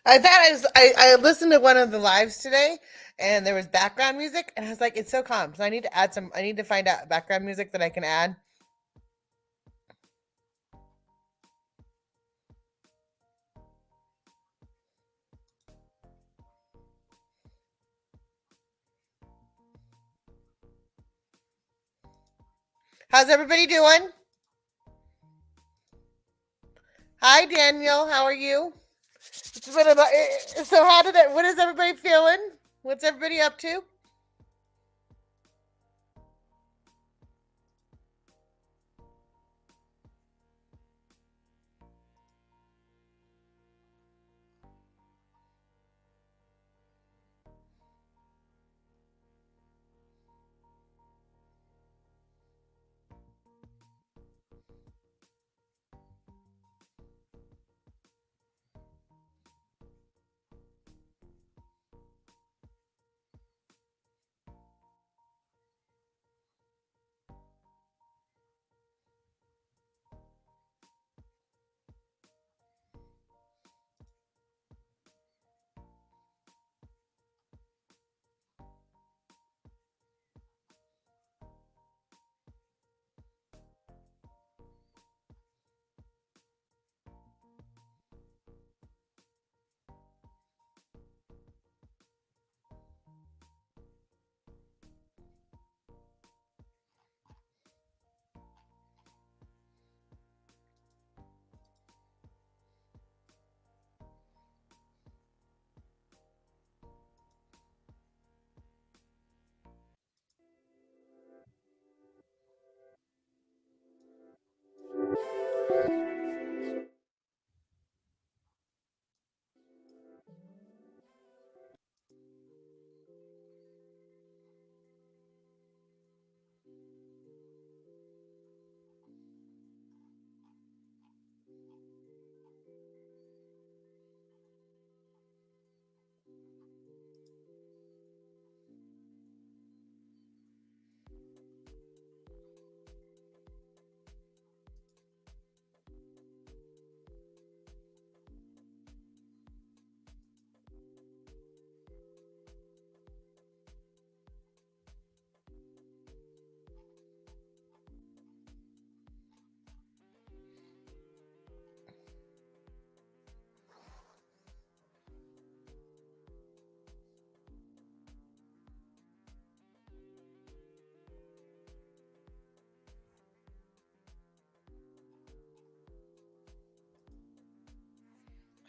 I thought I listened to one of the lives today and there was background music and I was like, it's so calm. So I need to add some I need to find out background music that I can add. How's everybody doing? Hi Daniel, how are you? So how did it what is everybody feeling? What's everybody up to?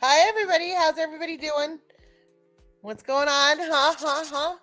Hi everybody, how's everybody doing? What's going on? Huh, huh, huh?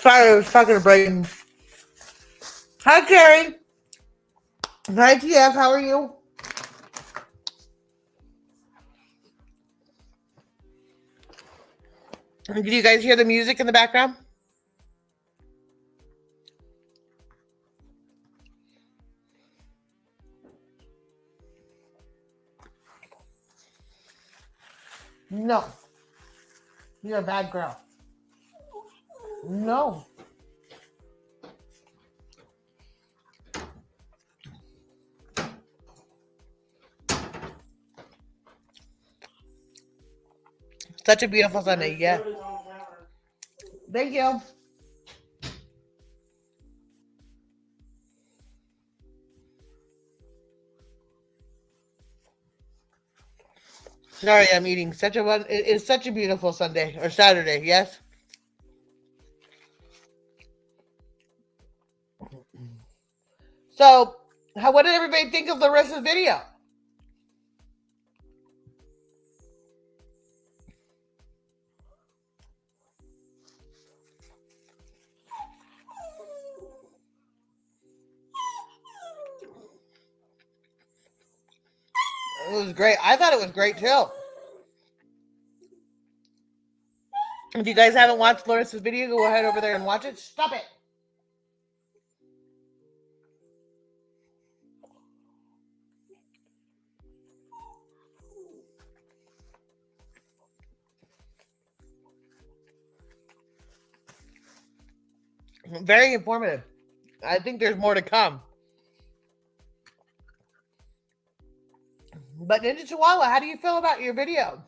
Sorry, I was talking to Brayden. Hi, Carrie. Hi, TF. How are you? Did you guys hear the music in the background? No. You're a bad girl. No. Such a beautiful Sunday. Yeah. Thank you. Sorry, I'm eating such a one. It's such a beautiful Sunday or Saturday. Yes. So, what did everybody think of the rest of the video? It was great. I thought it was great too. If you guys haven't watched Loris's video, go ahead over there and watch it. Stop it. Very informative. I think there's more to come. But Ninja Chihuahua, how do you feel about your video?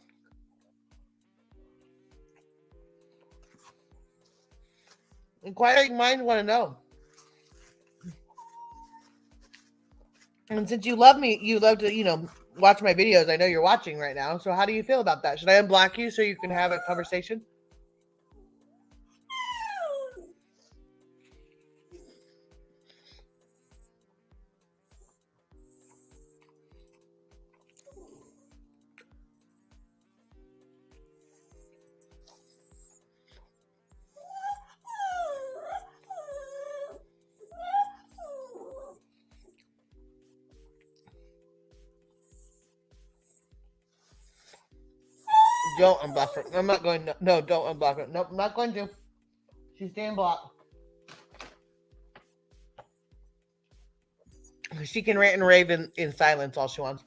Inquiring minds want to know. And since you love me, you love to, watch my videos. I know you're watching right now. So how do you feel about that? Should I unblock you so you can have a conversation? Don't unblock her. I'm not going to. No, don't unblock her. Nope, I'm not going to. She's staying blocked. She can rant and rave in silence all she wants.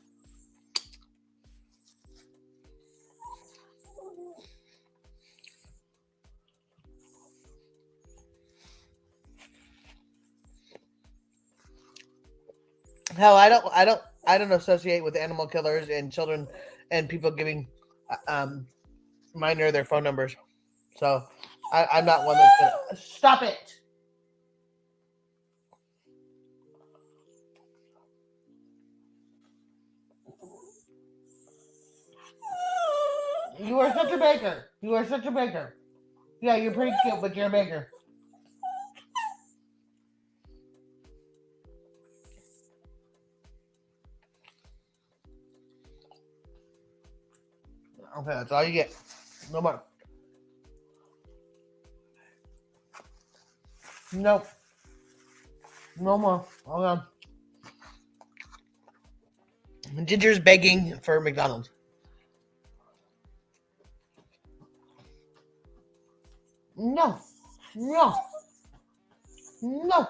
Hell, I don't associate with animal killers and children and people giving minor their phone numbers. So I'm not one that's gonna stop it. You are such a baker. You are such a baker. Yeah, you're pretty cute, but you're a baker. Okay, that's all you get. No more. No. No more. Hold on. Ginger's begging for McDonald's. No. No. No.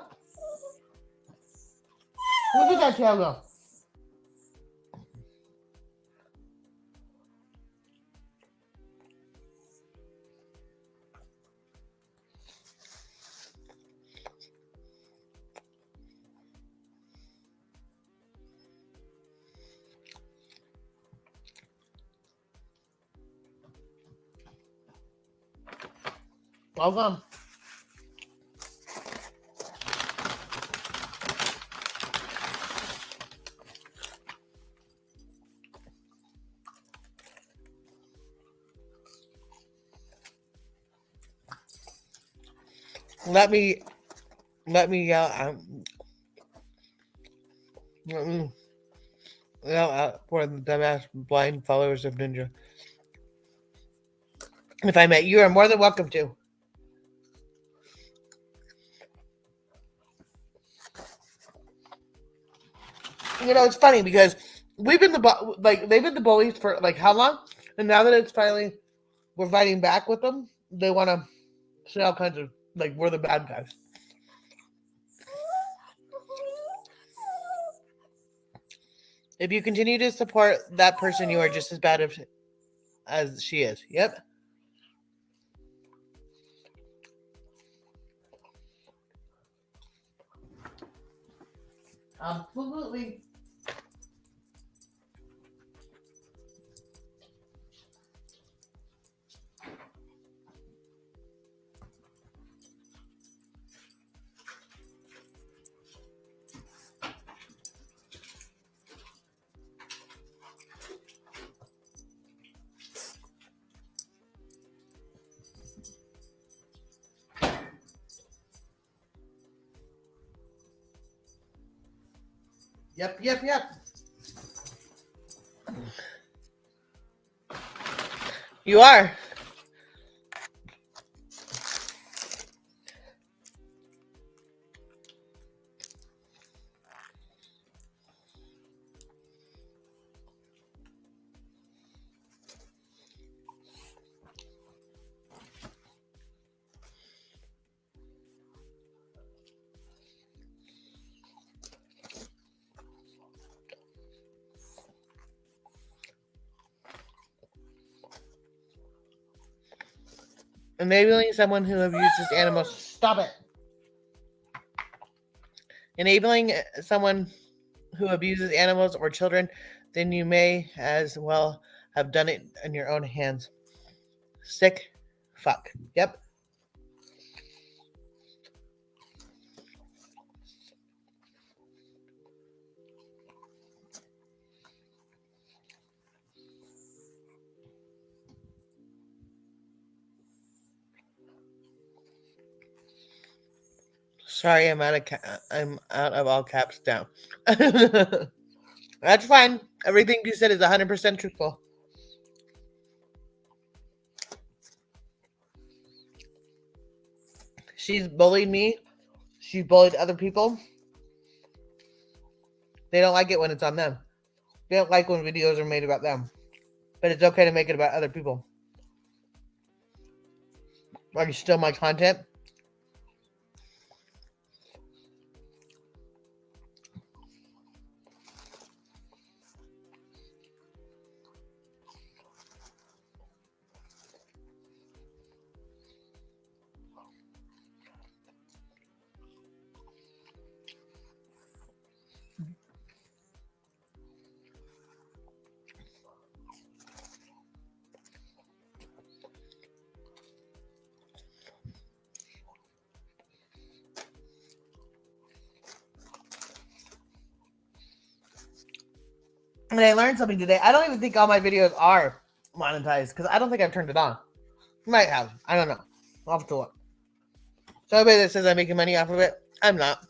Look at that tail go. Hold on. Let me yell. Let me yell out for the dumbass blind followers of Ninja. If I met you, are more than welcome to. It's funny because we've been they've been the bullies for like how long, and now that it's finally we're fighting back with them, they want to say all kinds of like we're the bad guys. If you continue to support that person, you are just as bad as she is. Yep. Absolutely. Yep, yep, yep. You are. Enabling someone who abuses animals. Stop it. Enabling someone who abuses animals or children, then you may as well have done it in your own hands. Sick fuck. Yep. Sorry, I'm out of all caps now. That's fine. Everything you said is 100% truthful. She's bullied me. She bullied other people. They don't like it when it's on them. They don't like when videos are made about them. But it's okay to make it about other people. Are you still my content? And I learned something today. I don't even think all my videos are monetized because I don't think I've turned it on. Might have. I don't know. I'll have to look. So everybody that says I'm making money off of it, I'm not.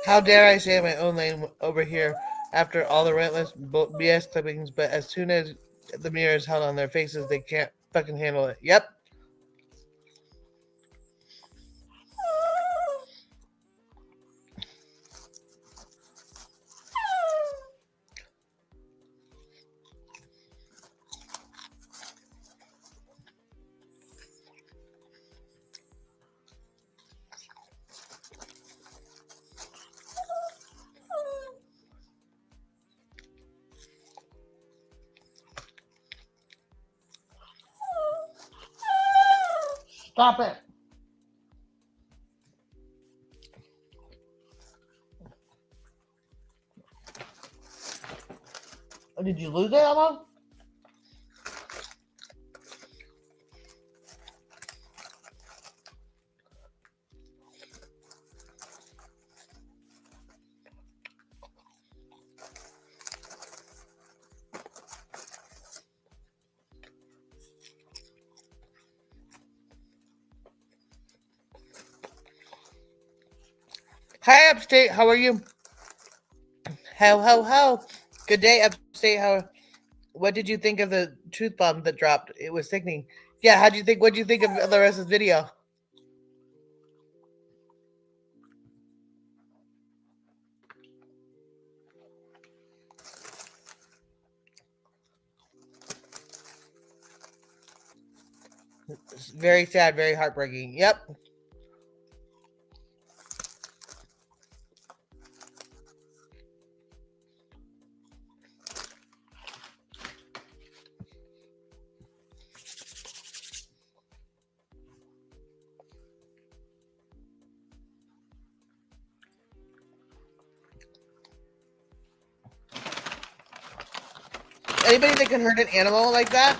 How dare I say my own name over here after all the relentless BS clippings, but as soon as the mirror is held on their faces, they can't fucking handle it. Yep. Stop it. Did you lose it, Emma? Hi, Upstate. How are you? How? Good day, Upstate. How? What did you think of the truth bomb that dropped? It was sickening. Yeah. How do you think? What do you think of the rest of the video? It's very sad. Very heartbreaking. Yep. Anybody that can hurt an animal like that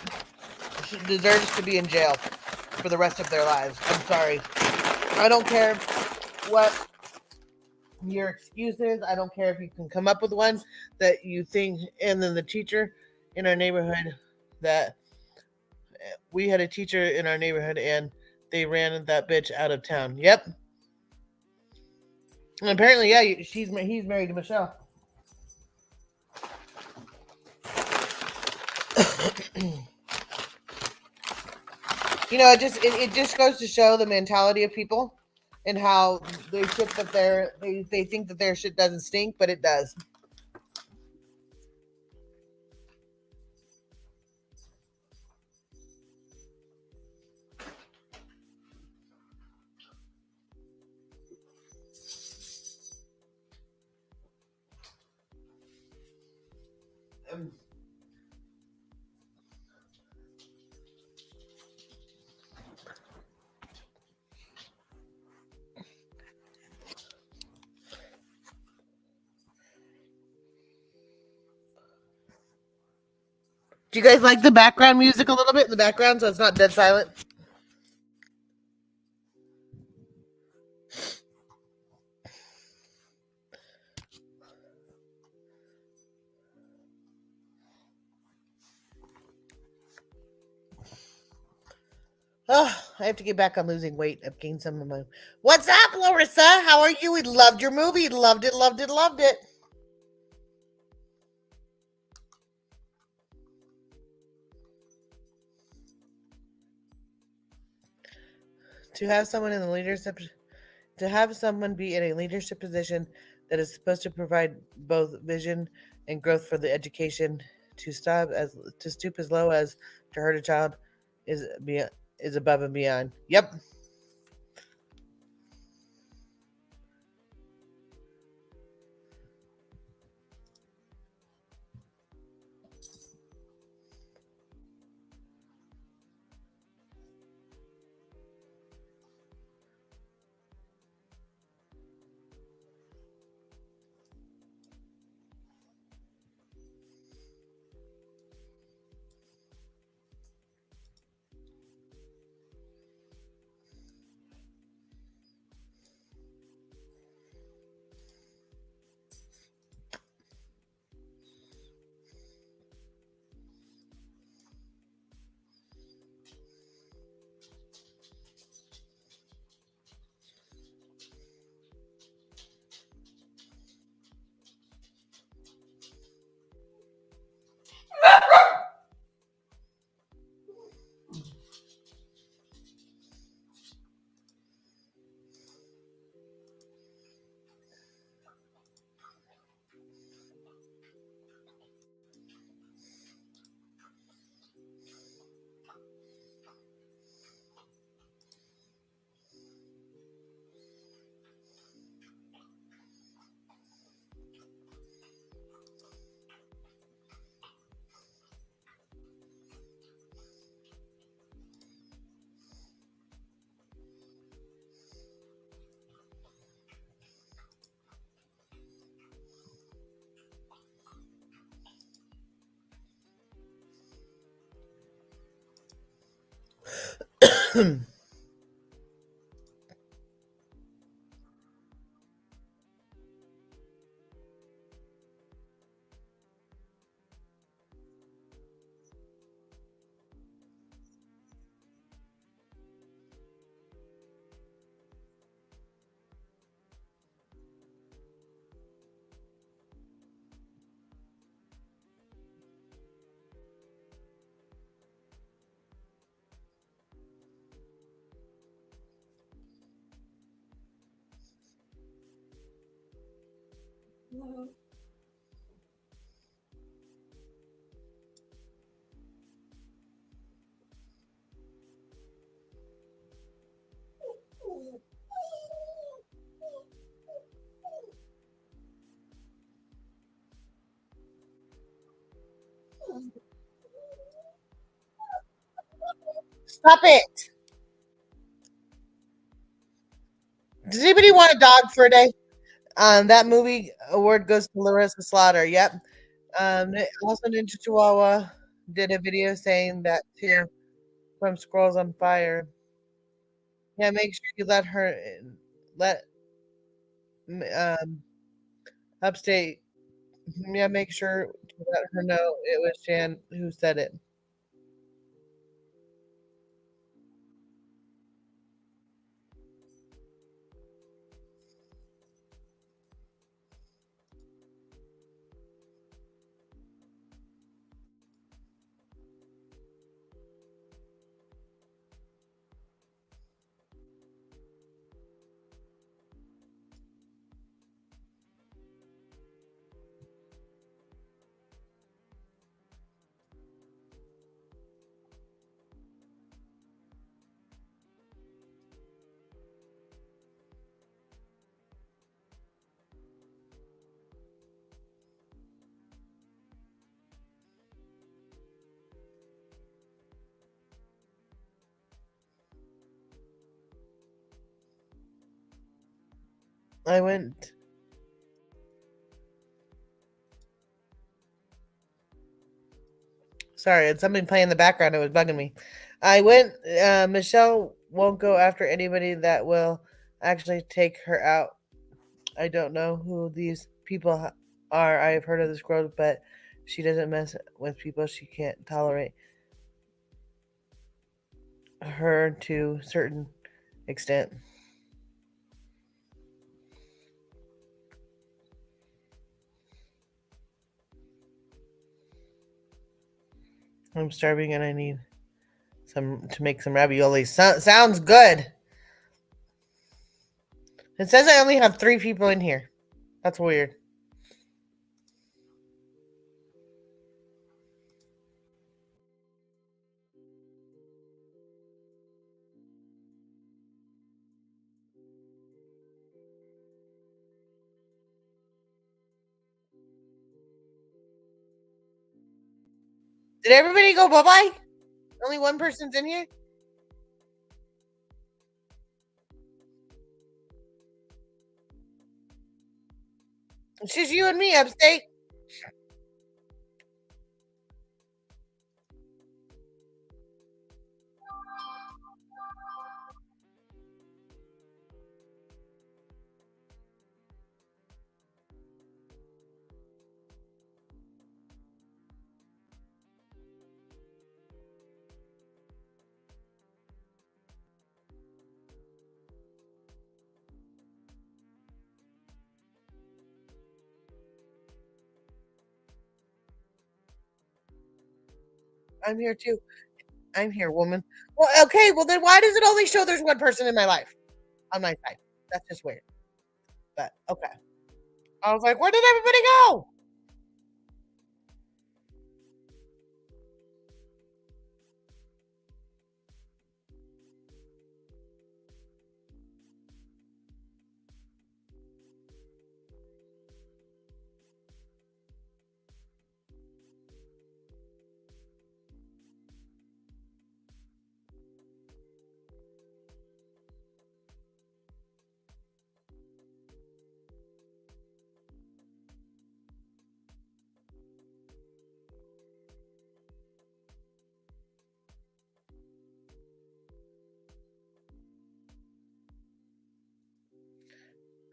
deserves to be in jail for the rest of their lives. I'm sorry. I don't care what your excuse is. I don't care if you can come up with one that you think. And then the teacher in our neighborhood that we had a teacher in our neighborhood and they ran that bitch out of town. Yep. And apparently, yeah, he's married to Michelle. It just goes to show the mentality of people and how they think that their shit doesn't stink, but it does. Do you guys like the background music a little bit in the background so it's not dead silent? Oh, I have to get back on losing weight. I've gained some of my. What's up, Larissa? How are you? We loved your movie. Loved it, loved it, loved it. To have someone in the leadership, to have someone be in a leadership position that is supposed to provide both vision and growth for the education, to stoop as low as to hurt a child is above and beyond. Yep. Stop it. Does anybody want a dog for a day? That movie award goes to Larissa Slaughter. Yep. Also, Ninja Chihuahua did a video saying that too from Scrolls on Fire. Yeah, make sure you let um upstate. Yeah, make sure to let her know it was Shan who said it. I went. Sorry, it's something playing in the background. It was bugging me. I went. Michelle won't go after anybody that will actually take her out. I don't know who these people are. I've heard of this girl, but she doesn't mess with people she can't tolerate her to a certain extent. I'm starving and I need some to make some ravioli. Sounds good. It says I only have 3 people in here. That's weird. Did everybody go bye bye? Only one person's in here? It's just you and me, upstate. I'm here too. I'm here, woman. Well, okay. Well, then why does it only show there's one person in my life on my side? That's just weird. But okay. I was like, where did everybody go?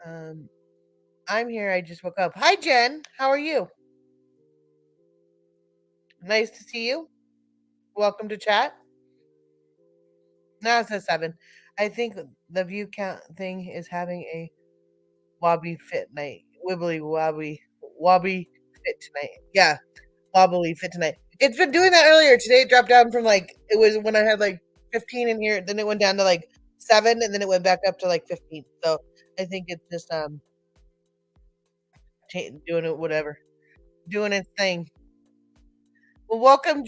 Um, I'm here. I just woke up. Hi, Jen. How are you? Nice to see you. Welcome to chat. Now it says 7. I think the view count thing is having a wobbly fit night. Wibbly wobbly fit tonight. Yeah, wobbly fit tonight. It's been doing that earlier. Today it dropped down from like it was when I had like 15 in here, then it went down to like 7 and then it went back up to like 15. So I think it's just doing it whatever. Doing its thing. Well, welcome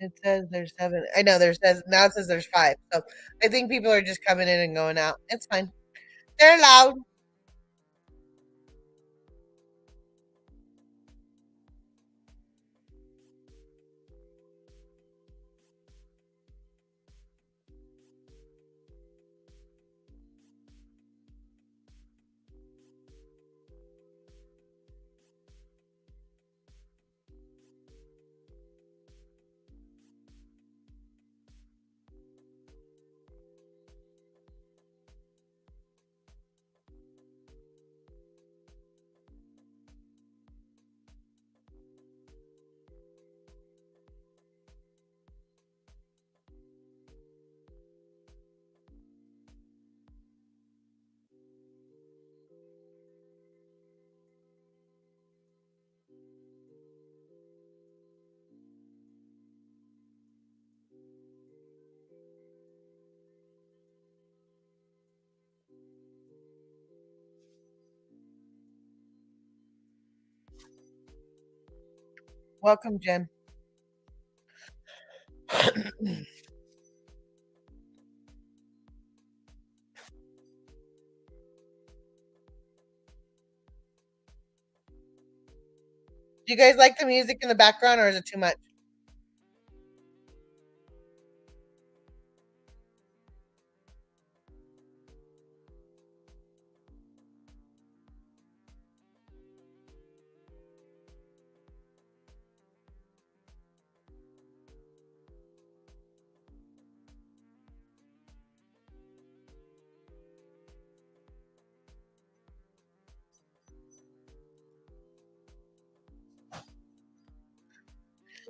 it says there's 7. I know there says now it says there's 5. So I think people are just coming in and going out. It's fine. They're loud. Welcome, Jen. Do you guys like the music in the background or is it too much?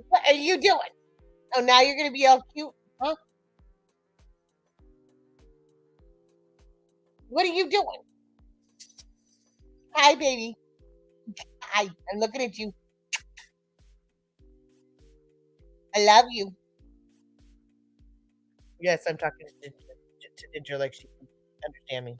What are you doing? Oh, now you're gonna be all cute, huh? What are you doing? Hi, baby. Hi. I'm looking at you. I love you. Yes, I'm talking to Ginger like she can understand me.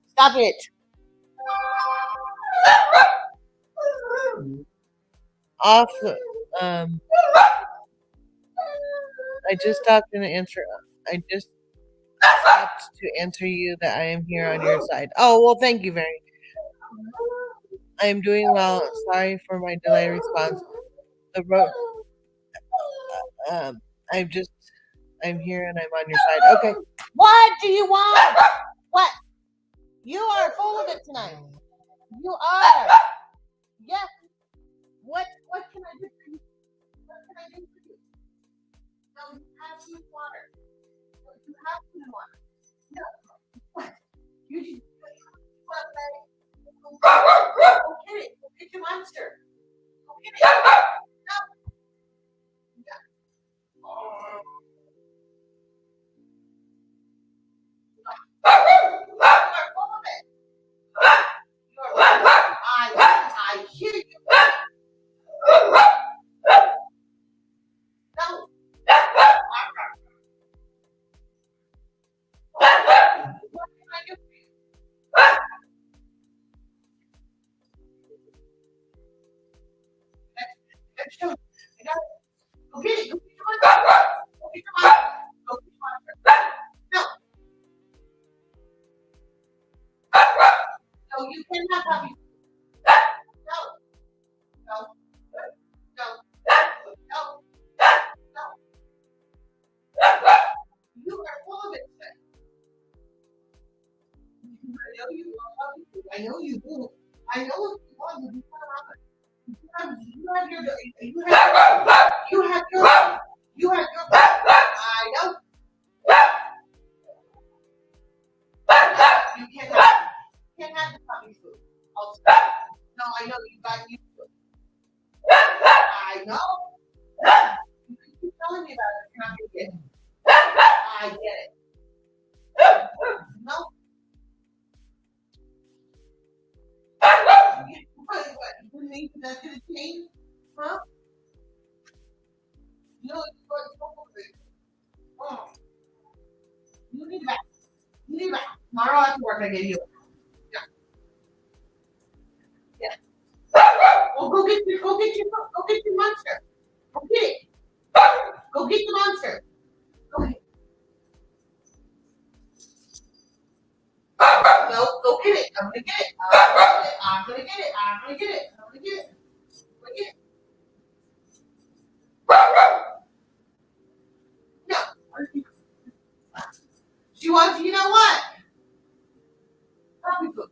Stop it. Off. Um, I just stopped to answer. I just stopped to answer you that I am here on your side. Oh well, thank you very. I am doing well. Sorry for my delayed response. The road. Um, I'm just. I'm here and I'm on your side. Okay. What do you want? What? You are full of it tonight. You are. Yes. What? What can I do for you? What can I do for you? No, you have food and water. No, you have food and water. No. What? You just. Go get it. Go get your monster. Go get it. No. Yeah. You are full of it. You are full of it. I hear you. No. What can I do for you? Next show. I got it. Go get it. Go get your monster. Go get your monster. Go get your monster. No. No, you cannot have me. No. No. No. No. No. You are full of it. I know you love me. I know you do. I know what you want. You have your you have your I know you can't have the puppy food. No, I know you got you. I know. You keep telling me about it. You're not gonna get it. I get it. No. What? You think that's gonna change? Huh? No, it's oh. You need it back. You need it back. Tomorrow after work I give you it. Yeah. Yeah. Well go get your monster. Go get it. Go get the monster. Go ahead. No, go get it. I'm gonna get it. I'm gonna get it. I'm gonna get it. I'm gonna get it. I'm gonna get it. No. She wants, you know what? Puppy food.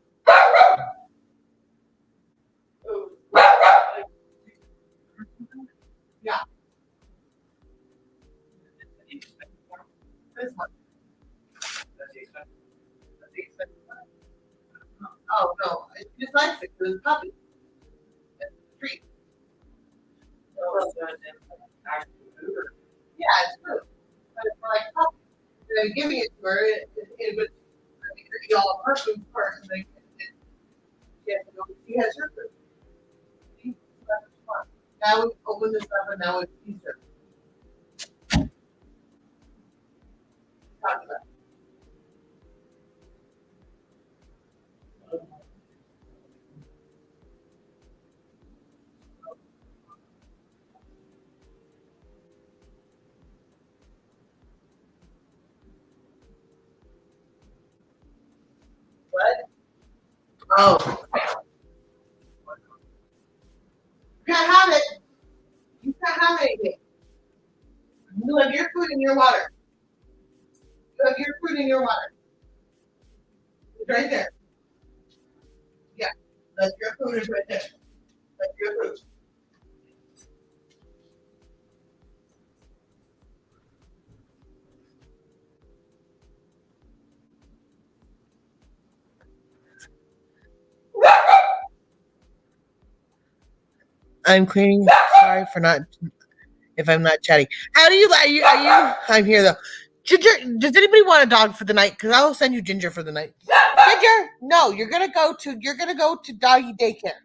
Yeah. This one. Oh no, it's just likes it because it's puppy. It's a treat. Yeah, it's food. But it's like puppy. They're giving it to her, it would eat all of her food first, and then she has to go. She has her food. See? That's what she wants. Now we open this up, and now we teach her. Talk about it. What? Oh, you can't have it. You can't have anything. You have your food and your water. You have your food and your water. It's right there. Yeah, that's your food is right there. That's your food. I'm cleaning. Sorry for not if I'm not chatting. How do you are you? I'm here though. Ginger, does anybody want a dog for the night? Because I will send you Ginger for the night. Ginger, no, you're gonna go to doggy daycare.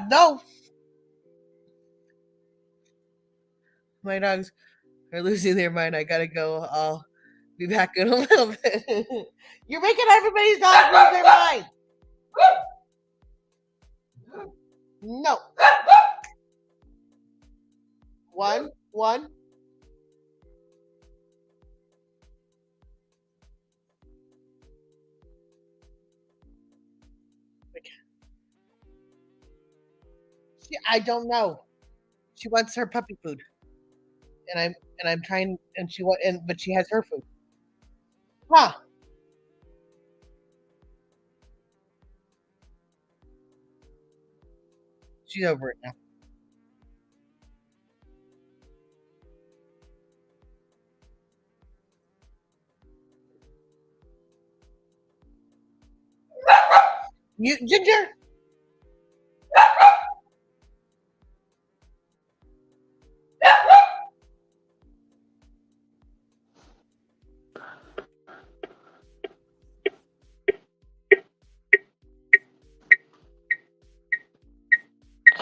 No, my dogs are losing their mind. I gotta go. I'll be back in a little bit. You're making everybody's dogs lose their mind. No. One. I don't know. She wants her puppy food, and I'm trying, and but she has her food. Huh? She's over it now. You Ginger.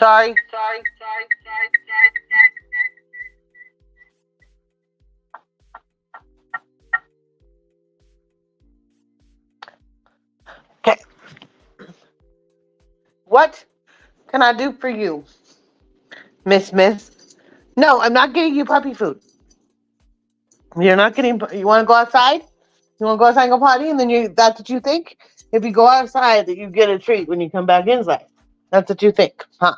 Sorry. Okay. What can I do for you, Miss? No, I'm not getting you puppy food. You're not getting. You want to go outside? You want to go outside and go potty, and then that's what you think. If you go outside, that you get a treat when you come back inside. That's what you think, huh?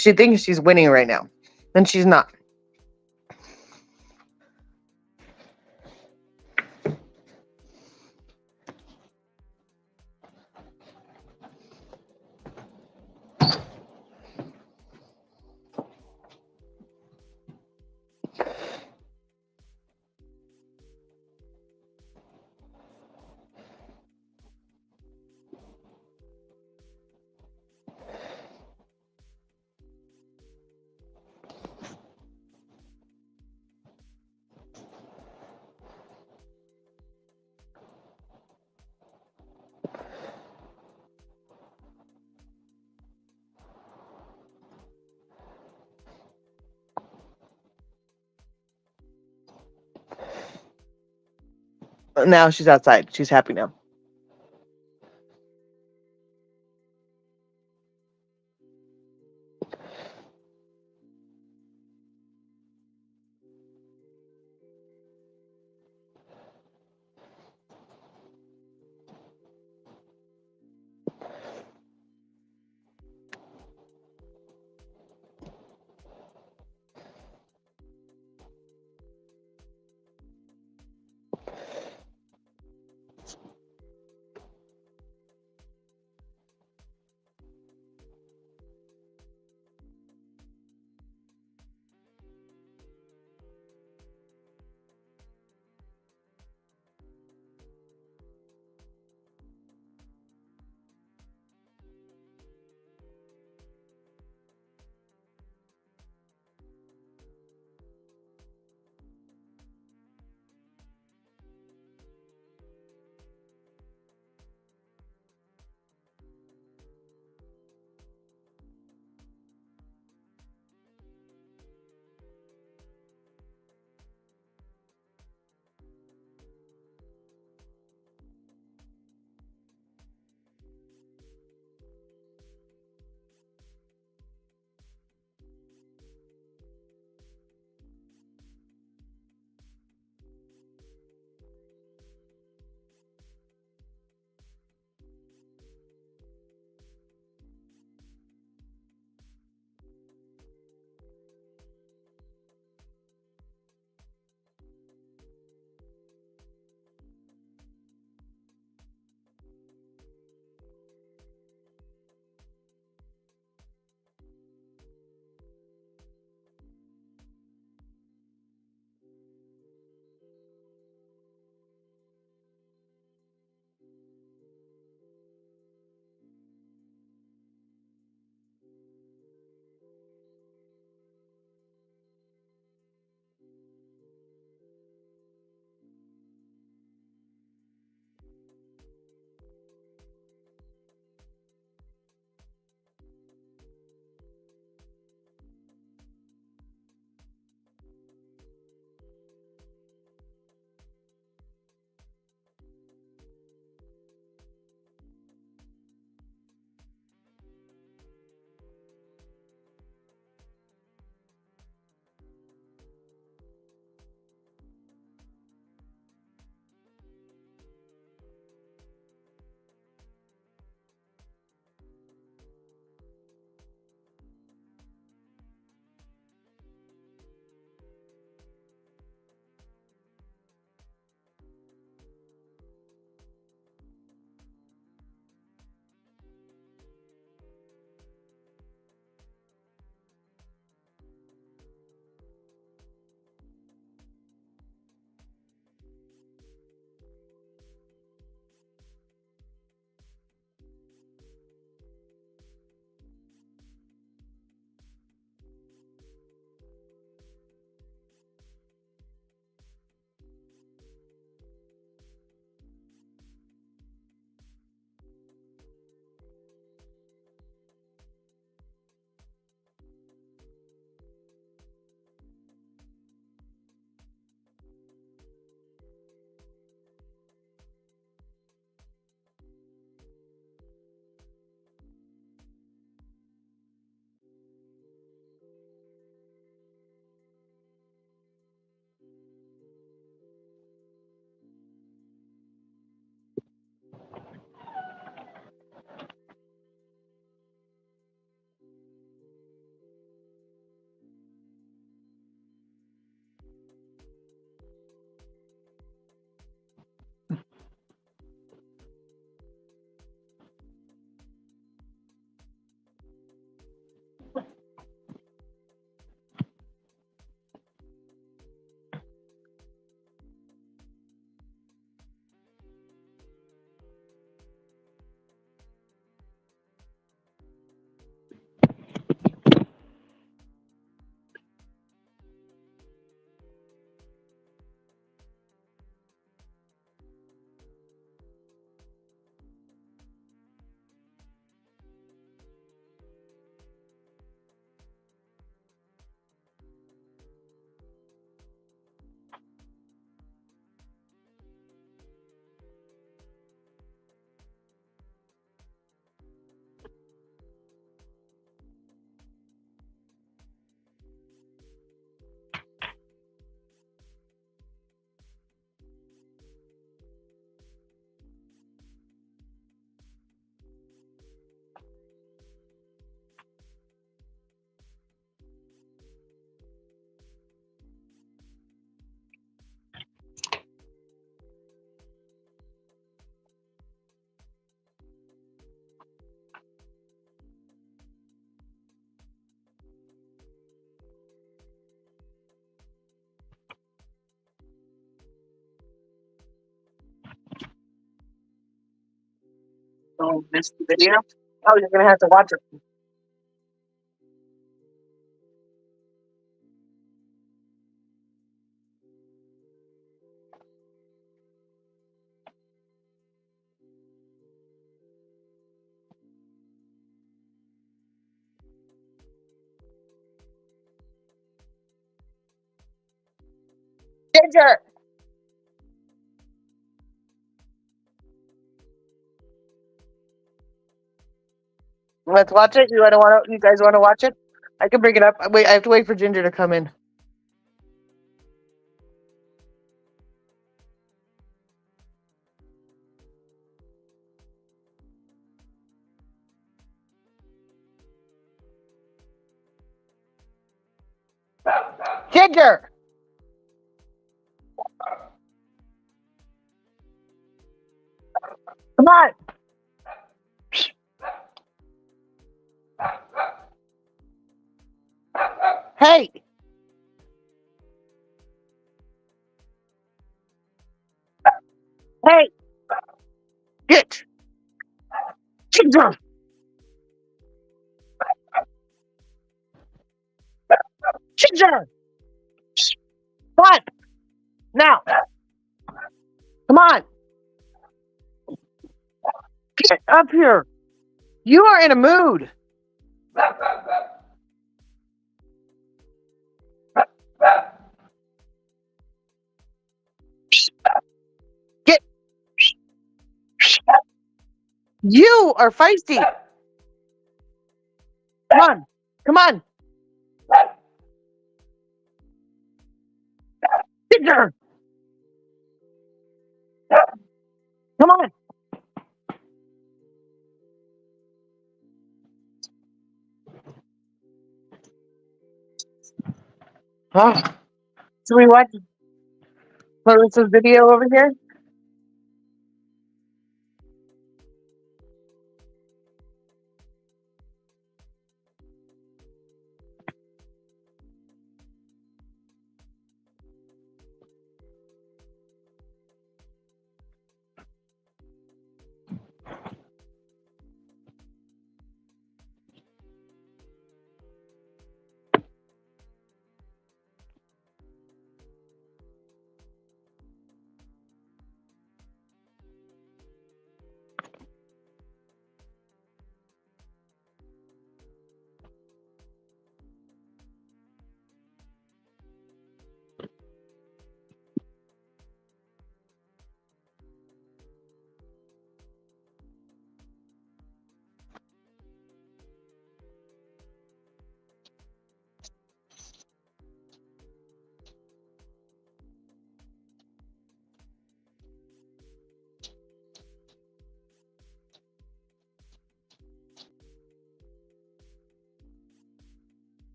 She thinks she's winning right now, and she's not. Now she's outside. She's happy now. Oh, missed the video? Oh, you're gonna have to watch it. Ginger! Let's watch it. You guys want to watch it? I can bring it up. Wait, I have to wait for Ginger to come in. Ginger! Come on! Hey! Hey! Get! Ginger! Ginger! Come on! Now! Come on! Get up here! You are in a mood! Get! You are feisty! Come on! Come on! Ginger! Come on! Oh, should we watch Clarissa's video over here?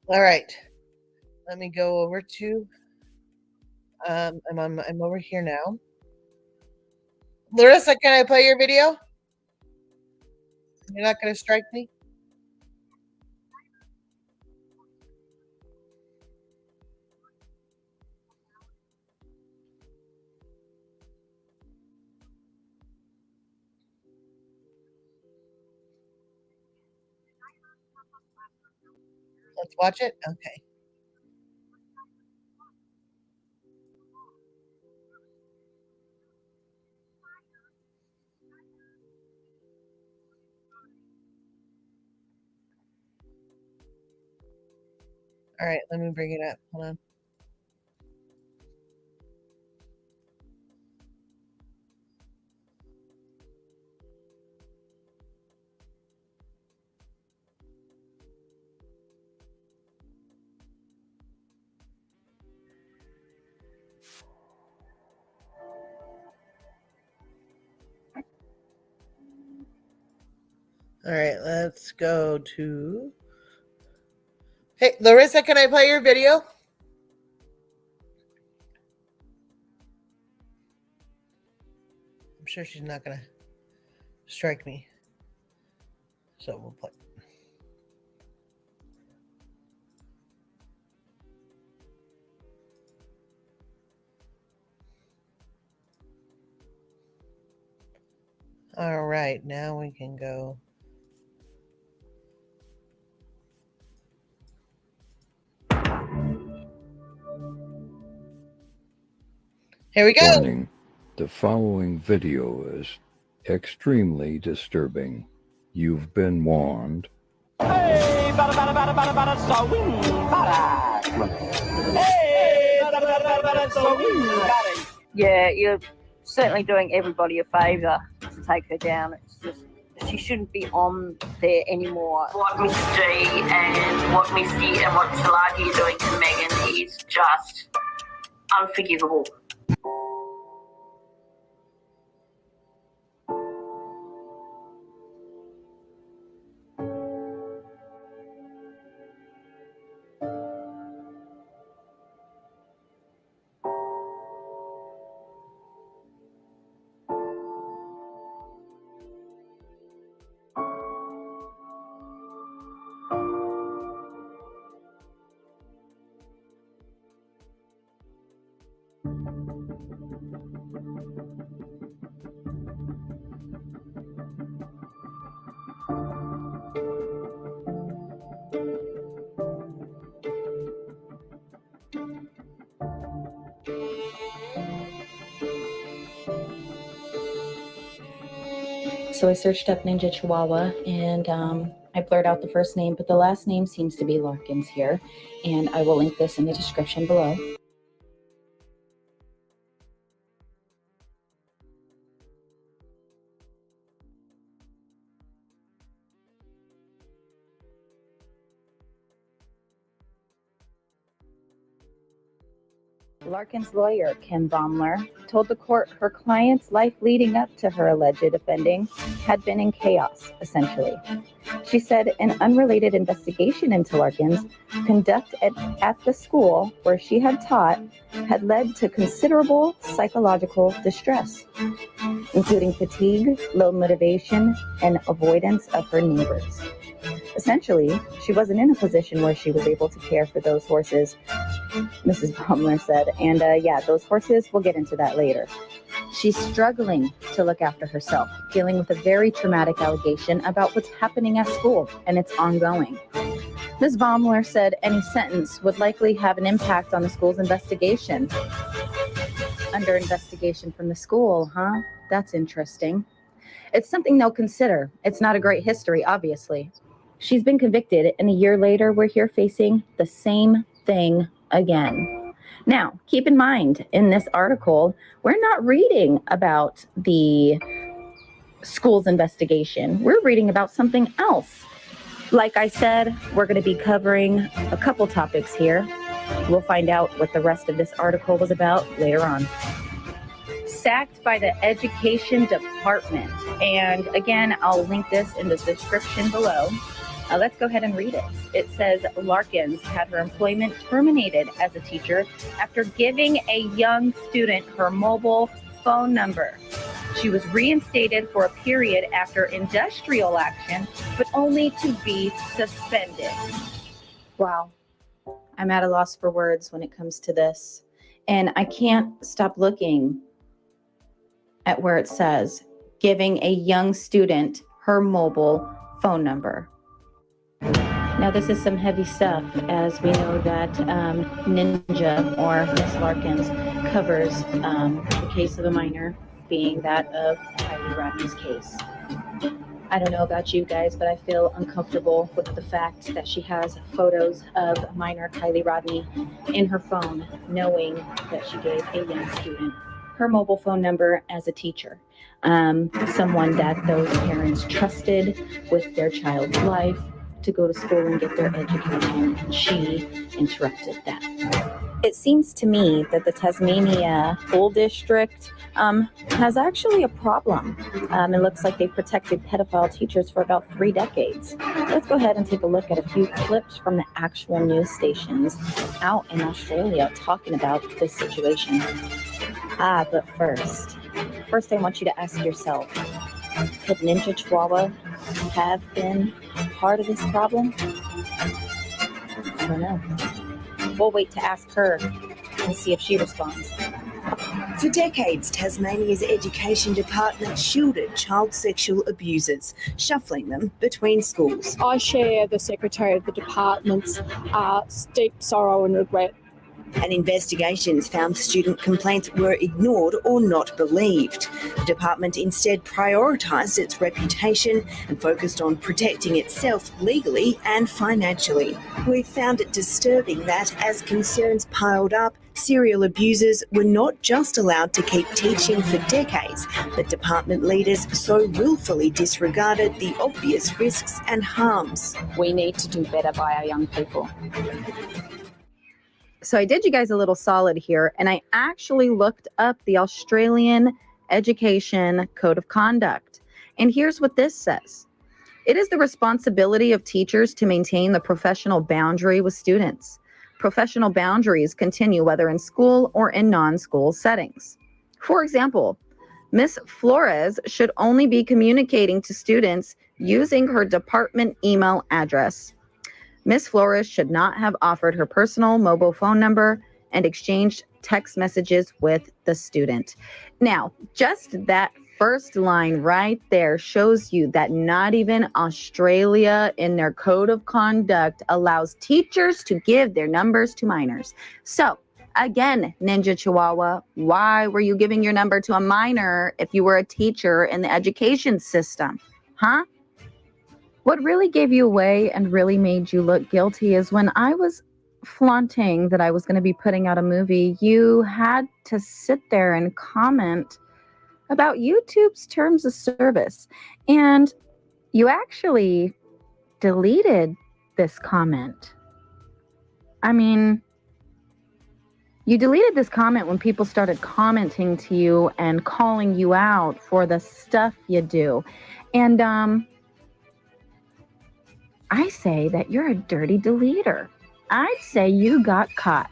All right. Let me go over to I'm over here now. Larissa, can I play your video? You're not gonna strike me? Let's watch it. Okay. All right, let me bring it up. Hold on. All right, let's go to. Hey, Larissa, can I play your video? I'm sure she's not gonna strike me. So we'll play. All right, now we can go. Here we go. Warning: the following video is extremely disturbing. You've been warned. Hey, bada, sawing, bada. Hey, bada, sawing, bada. Yeah, you're certainly doing everybody a favour to take her down. It's just she shouldn't be on there anymore. What Miss G and what Misty and what Talagi are doing to Megan is just unforgivable. So I searched up Ninja Chihuahua and I blurred out the first name, but the last name seems to be Larkins here. And I will link this in the description below. Larkin's lawyer, Kim Baumler, told the court her client's life leading up to her alleged offending had been in chaos, essentially. She said an unrelated investigation into Larkins, conducted at the school where she had taught, had led to considerable psychological distress, including fatigue, low motivation, and avoidance of her neighbors. Essentially, she wasn't in a position where she was able to care for those horses, Mrs. Baumler said. And yeah, those horses, we'll get into that later. She's struggling to look after herself, dealing with a very traumatic allegation about what's happening at school, and it's ongoing. Ms. Baumler said any sentence would likely have an impact on the school's investigation. Under investigation from the school, huh? That's interesting. It's something they'll consider. It's not a great history, obviously. She's been convicted, and a year later, we're here facing the same thing again. Now, keep in mind, in this article, we're not reading about the school's investigation. We're reading about something else. Like I said, we're going to be covering a couple topics here. We'll find out what the rest of this article was about later on. Sacked by the education department. And again, I'll link this in the description below. Let's go ahead and read it. It says Larkins had her employment terminated as a teacher after giving a young student her mobile phone number. She was reinstated for a period after industrial action, but only to be suspended. Wow. I'm at a loss for words when it comes to this. And I can't stop looking at where it says giving a young student her mobile phone number. Now, this is some heavy stuff, as we know that Ninja, or Miss Larkins, covers the case of a minor, being that of Kylie Rodney's case. I don't know about you guys, but I feel uncomfortable with the fact that she has photos of minor Kylie Rodney in her phone, knowing that she gave a young student her mobile phone number as a teacher. Someone that those parents trusted with their child's life, to go to school and get their education. She interrupted that. It seems to me that the Tasmania School District has actually a problem. It looks like they've protected pedophile teachers for about 3 decades. Let's go ahead and take a look at a few clips from the actual news stations out in Australia talking about this situation. But first I want you to ask yourself, could Ninja Chihuahua have been part of this problem? I don't know. We'll wait to ask her and see if she responds. For decades, Tasmania's Education Department shielded child sexual abusers, shuffling them between schools. I share the Secretary of the Department's deep sorrow and regret. And investigations found student complaints were ignored or not believed. The department instead prioritised its reputation and focused on protecting itself legally and financially. We found it disturbing that as concerns piled up, serial abusers were not just allowed to keep teaching for decades, but department leaders so willfully disregarded the obvious risks and harms. We need to do better by our young people. So I did you guys a little solid here, and I actually looked up the Australian Education Code of Conduct. And here's what this says. It is the responsibility of teachers to maintain the professional boundary with students. Professional boundaries continue whether in school or in non-school settings. For example, Ms. Flores should only be communicating to students using her department email address. Ms. Flores should not have offered her personal mobile phone number and exchanged text messages with the student. Now, just that first line right there shows you that not even Australia in their code of conduct allows teachers to give their numbers to minors. So, again, Ninja Chihuahua, why were you giving your number to a minor if you were a teacher in the education system? Huh? What really gave you away and really made you look guilty is when I was flaunting that I was going to be putting out a movie, you had to sit there and comment about YouTube's terms of service. And you actually deleted this comment. I mean, you deleted this comment when people started commenting to you and calling you out for the stuff you do. And, I say that you're a dirty deleter. I'd say you got caught.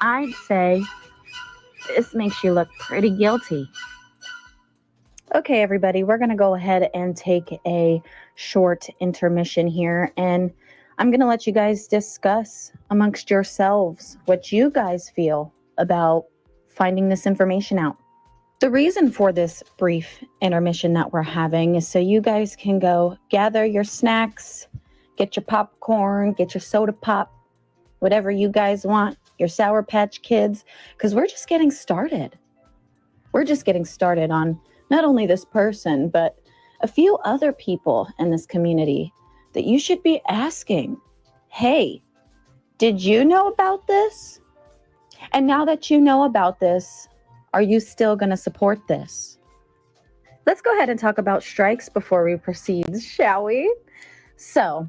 I'd say this makes you look pretty guilty. Okay, everybody, we're going to go ahead and take a short intermission here, and I'm going to let you guys discuss amongst yourselves what you guys feel about finding this information out. The reason for this brief intermission that we're having is so you guys can go gather your snacks, get your popcorn, get your soda pop, whatever you guys want, your Sour Patch Kids, because we're just getting started. We're just getting started on not only this person, but a few other people in this community that you should be asking, hey, did you know about this? And now that you know about this, are you still going to support this? Let's go ahead and talk about strikes before we proceed, shall we? So,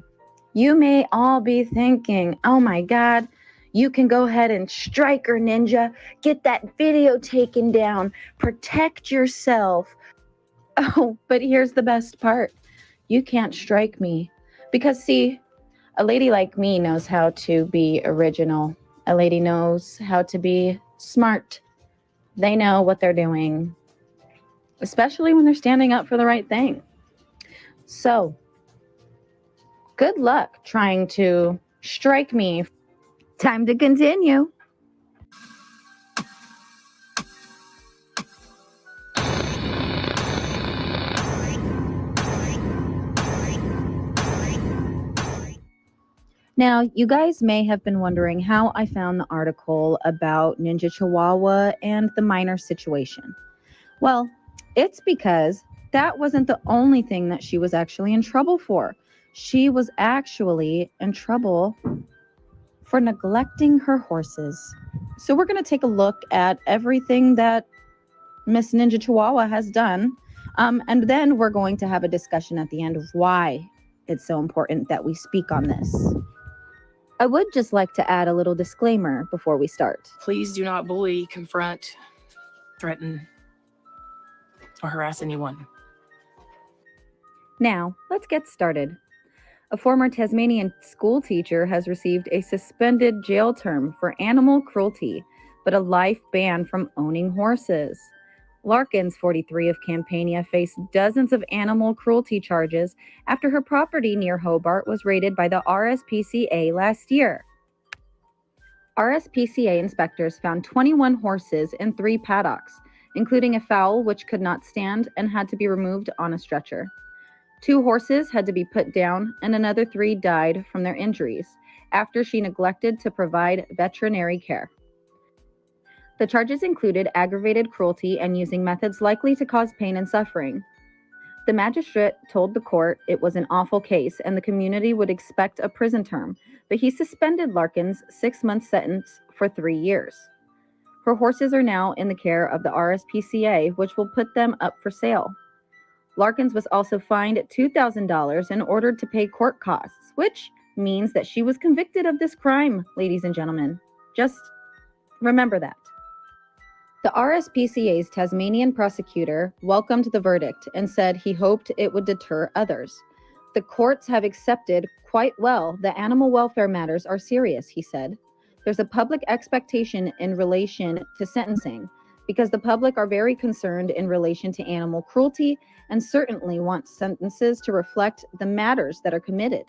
you may all be thinking, oh my God, you can go ahead and strike her, Ninja. Get that video taken down. Protect yourself. Oh, but here's the best part. You can't strike me. Because see, a lady like me knows how to be original. A lady knows how to be smart. They know what they're doing. Especially when they're standing up for the right thing. So, good luck trying to strike me. Time to continue. Now, you guys may have been wondering how I found the article about Ninja Chihuahua and the minor situation. Well, it's because that wasn't the only thing that she was actually in trouble for. She was actually in trouble for neglecting her horses. So we're going to take a look at everything that Miss Ninja Chihuahua has done. And then we're going to have a discussion at the end of why it's so important that we speak on this. I would just like to add a little disclaimer before we start. Please do not bully, confront, threaten, or harass anyone. Now, let's get started. A former Tasmanian school teacher has received a suspended jail term for animal cruelty, but a life ban from owning horses. Larkins, 43, of Campania, faced dozens of animal cruelty charges after her property near Hobart was raided by the RSPCA last year. RSPCA inspectors found 21 horses in 3 paddocks, including a foal which could not stand and had to be removed on a stretcher. 2 horses had to be put down, and another 3 died from their injuries after she neglected to provide veterinary care. The charges included aggravated cruelty and using methods likely to cause pain and suffering. The magistrate told the court it was an awful case and the community would expect a prison term, but he suspended Larkin's 6-month sentence for 3 years. Her horses are now in the care of the RSPCA, which will put them up for sale. Larkins was also fined $2,000 and ordered to pay court costs, which means that she was convicted of this crime, ladies and gentlemen. Just remember that. The RSPCA's Tasmanian prosecutor welcomed the verdict and said he hoped it would deter others. The courts have accepted quite well that animal welfare matters are serious, he said. There's a public expectation in relation to sentencing because the public are very concerned in relation to animal cruelty and certainly want sentences to reflect the matters that are committed.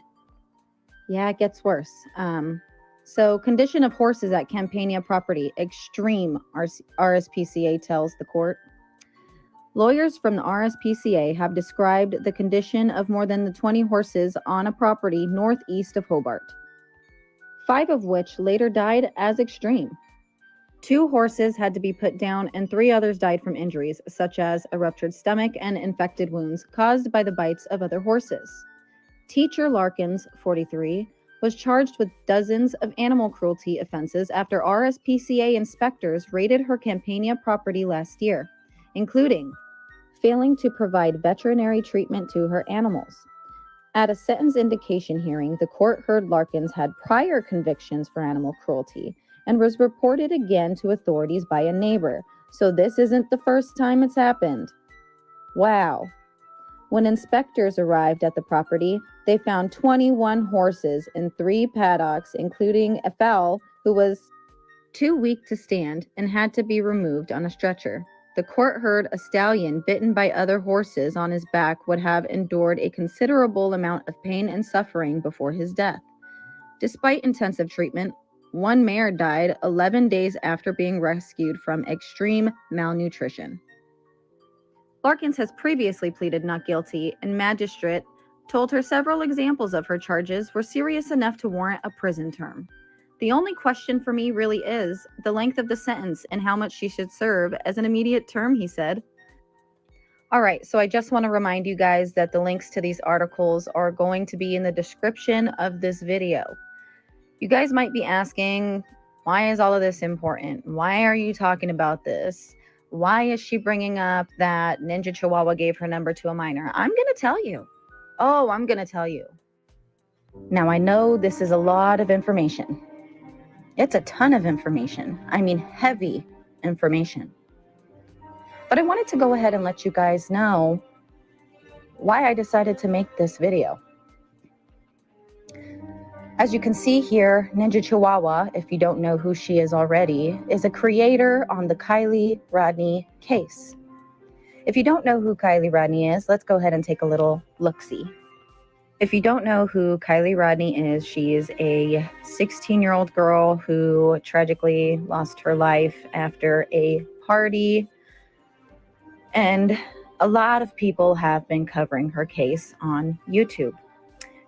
Yeah, it gets worse. So condition of horses at Campania property, extreme, RSPCA tells the court. Lawyers from the RSPCA have described the condition of more than the 20 horses on a property northeast of Hobart, 5 of which later died as extreme. 2 horses had to be put down and 3 others died from injuries, such as a ruptured stomach and infected wounds caused by the bites of other horses. Teacher Larkins, 43, was charged with dozens of animal cruelty offenses after RSPCA inspectors raided her Campania property last year, including failing to provide veterinary treatment to her animals. At a sentence indication hearing, the court heard Larkins had prior convictions for animal cruelty and was reported again to authorities by a neighbor, so this isn't the first time it's happened. Wow. When inspectors arrived at the property, they found 21 horses in 3 paddocks, including a foal who was too weak to stand and had to be removed on a stretcher. The court heard a stallion bitten by other horses on his back would have endured a considerable amount of pain and suffering before his death. Despite intensive treatment, 1 mare died 11 days after being rescued from extreme malnutrition. Larkins has previously pleaded not guilty, and magistrate told her several examples of her charges were serious enough to warrant a prison term. The only question for me really is the length of the sentence and how much she should serve as an immediate term, he said. All right, so I just want to remind you guys that the links to these articles are going to be in the description of this video. You guys might be asking, why is all of this important? Why are you talking about this? Why is she bringing up that Ninja Chihuahua gave her number to a minor? I'm going to tell you. Oh, I'm going to tell you. Now, I know this is a lot of information. It's a ton of information. I mean, heavy information. But I wanted to go ahead and let you guys know why I decided to make this video. As you can see here, Ninja Chihuahua, if you don't know who she is already, is a creator on the Kiely Rodni case. If you don't know who Kiely Rodni is, let's go ahead and take a little look-see. If you don't know who Kiely Rodni is, she is a 16-year-old girl who tragically lost her life after a party. And a lot of people have been covering her case on YouTube.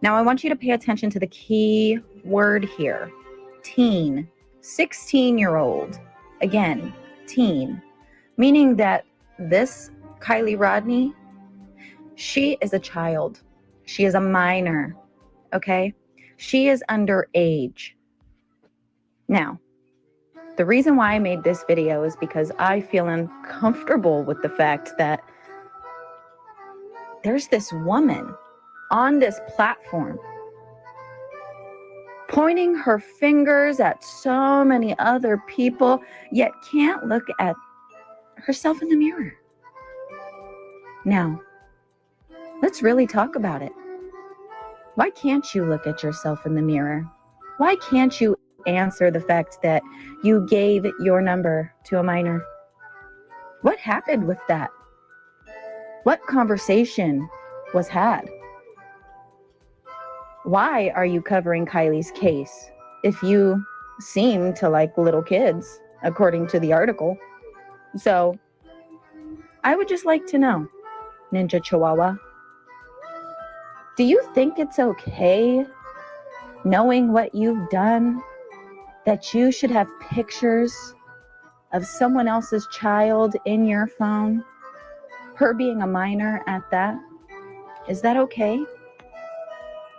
Now, I want you to pay attention to the key word here. Teen. 16-year-old. Again, teen. Meaning that this Kiely Rodni, she is a child. She is a minor. Okay? She is underage. Now, the reason why I made this video is because I feel uncomfortable with the fact that there's this woman on this platform pointing her fingers at so many other people, yet can't look at herself in the mirror. Now, let's really talk about it. Why can't you look at yourself in the mirror? Why can't you answer the fact that you gave your number to a minor? What happened with that? What conversation was had? Why are you covering Kiely's case if you seem to like little kids, according to the article. So I would just like to know, Ninja Chihuahua, do you think it's okay, knowing what you've done, that you should have pictures of someone else's child in your phone, her being a minor at that? Is that okay?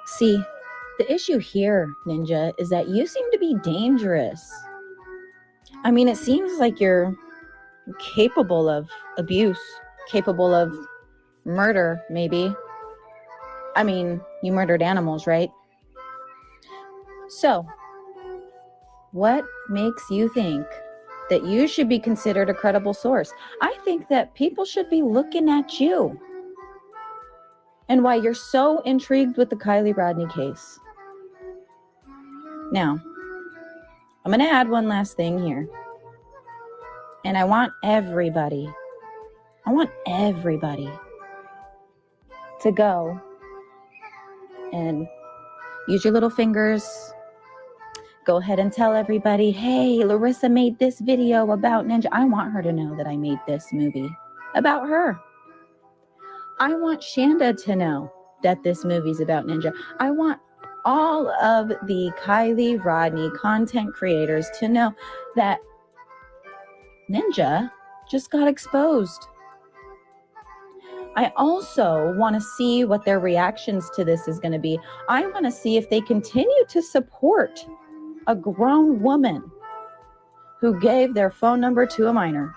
See, the issue here, Ninja, is that you seem to be dangerous. I mean, it seems like you're capable of abuse, capable of murder, maybe. I mean, you murdered animals, right? So, what makes you think that you should be considered a credible source? I think that people should be looking at you and why you're so intrigued with the Kiely Rodni case. Now, I'm going to add one last thing here. And I want everybody to go and use your little fingers. Go ahead and tell everybody, hey, Larissa made this video about Ninja. I want her to know that I made this movie about her. I want Shanda to know that this movie's about Ninja. I want all of the Kiely Rodni content creators to know that Ninja just got exposed. I also want to see what their reactions to this is going to be. I want to see if they continue to support a grown woman who gave their phone number to a minor,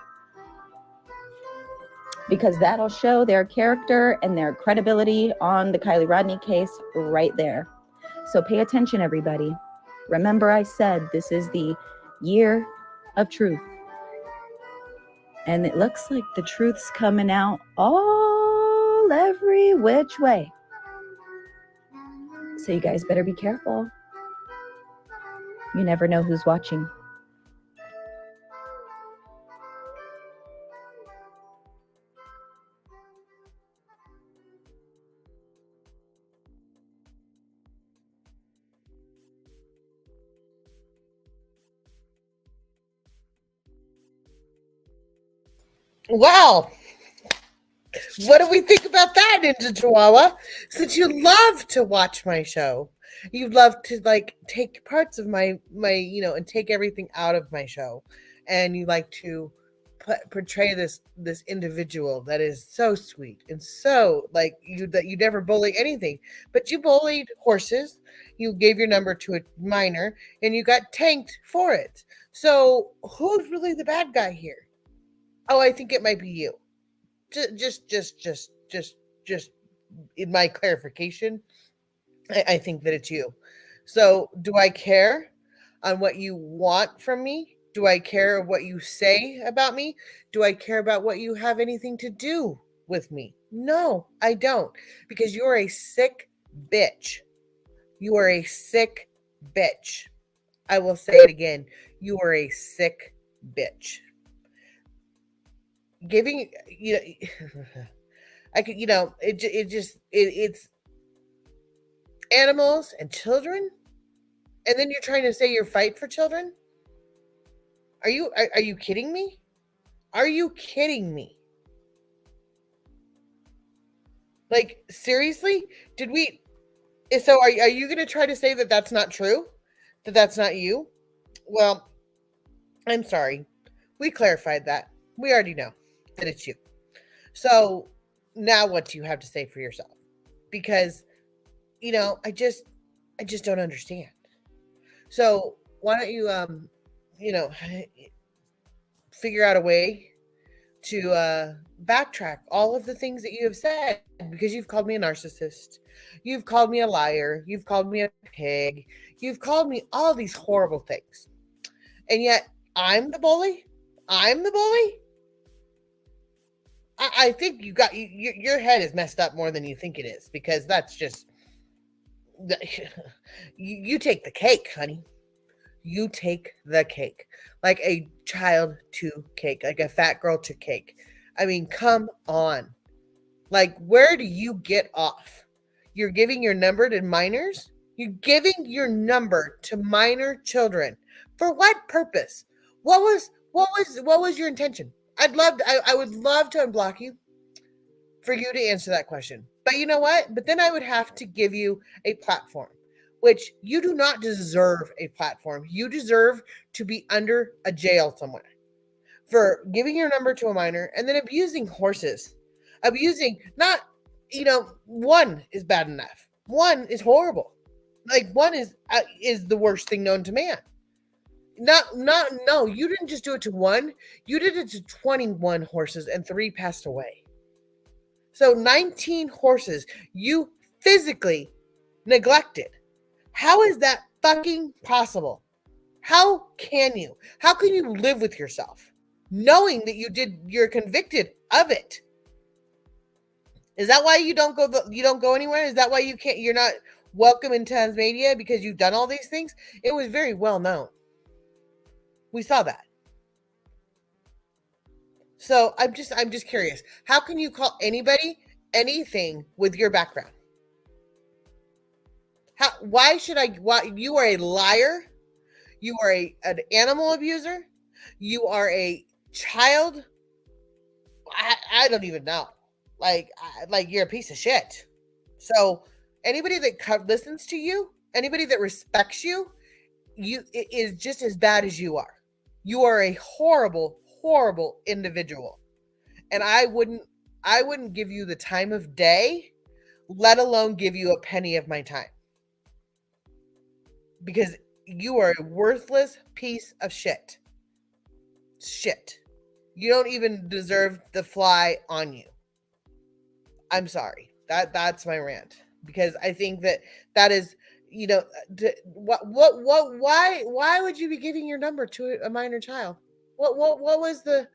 because that'll show their character and their credibility on the Kiely Rodni case right there. So pay attention, everybody. Remember, I said this is the year of truth. And it looks like the truth's coming out every which way. So you guys better be careful. You never know who's watching. Wow. What do we think about that, Ninja Chihuahua? Since you love to watch my show, you love to like take parts of my and take everything out of my show, and you like to portray this individual that is so sweet and so like that you never bully anything, but you bullied horses. You gave your number to a minor, and you got tanked for it. So who's really the bad guy here? Oh, I think it might be you. Just in my clarification, I think that it's you. So do I care on what you want from me? Do I care what you say about me? Do I care about what you have anything to do with me? No, I don't. Because you're a sick bitch. You are a sick bitch. I will say it again. You are a sick bitch. Giving, I could, it's animals and children, and then you're trying to say you're fight for children. Are you kidding me? Are you kidding me? Like, seriously? So are you going to try to say that that's not true? That that's not you? Well, I'm sorry. We clarified that. We already know that it's you. So now what do you have to say for yourself? Because, I just don't understand. So why don't you, figure out a way to backtrack all of the things that you have said, because you've called me a narcissist. You've called me a liar. You've called me a pig. You've called me all these horrible things. And yet I'm the bully. I'm the bully. I think your head is messed up more than you think it is, because that's just, you take the cake, honey. You take the cake like a child to cake, like a fat girl to cake. I mean, come on. Like, where do you get off? You're giving your number to minors? You're giving your number to minor children For what purpose? What was your intention? I would love to unblock you for you to answer that question. But you know what? But then I would have to give you a platform, which you do not deserve a platform. You deserve to be under a jail somewhere for giving your number to a minor and then abusing horses. Abusing, not, one is bad enough. One is horrible. Like, one is the worst thing known to man. No, you didn't just do it to one. You did it to 21 horses and 3 passed away. So 19 horses you physically neglected. How is that fucking possible? How can you? How can you live with yourself knowing that you're convicted of it? Is that why you don't go anywhere? Is that why you're not welcome in Tasmania because you've done all these things? It was very well known. We saw that. So I'm just curious. How can you call anybody anything with your background? Why you are a liar? You are an animal abuser? You are a child? I don't even know. Like you're a piece of shit. So anybody that listens to you, anybody that respects you, it is just as bad as you are. You are a horrible, horrible individual. And I wouldn't give you the time of day, let alone give you a penny of my time. Because you are a worthless piece of shit. Shit. You don't even deserve the fly on you. I'm sorry. That's my rant. Because I think that is, why would you be giving your number to a minor child? What was the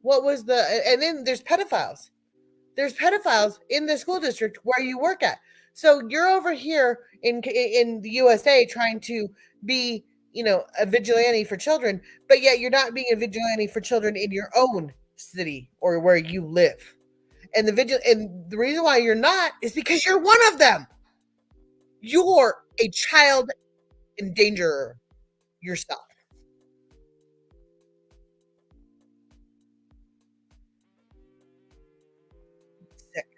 and then there's pedophiles. There's pedophiles in the school district where you work at. So you're over here in the USA trying to be, a vigilante for children, but yet you're not being a vigilante for children in your own city or where you live. And the reason why you're not is because you're one of them. You're a child endangerer yourself. Sick.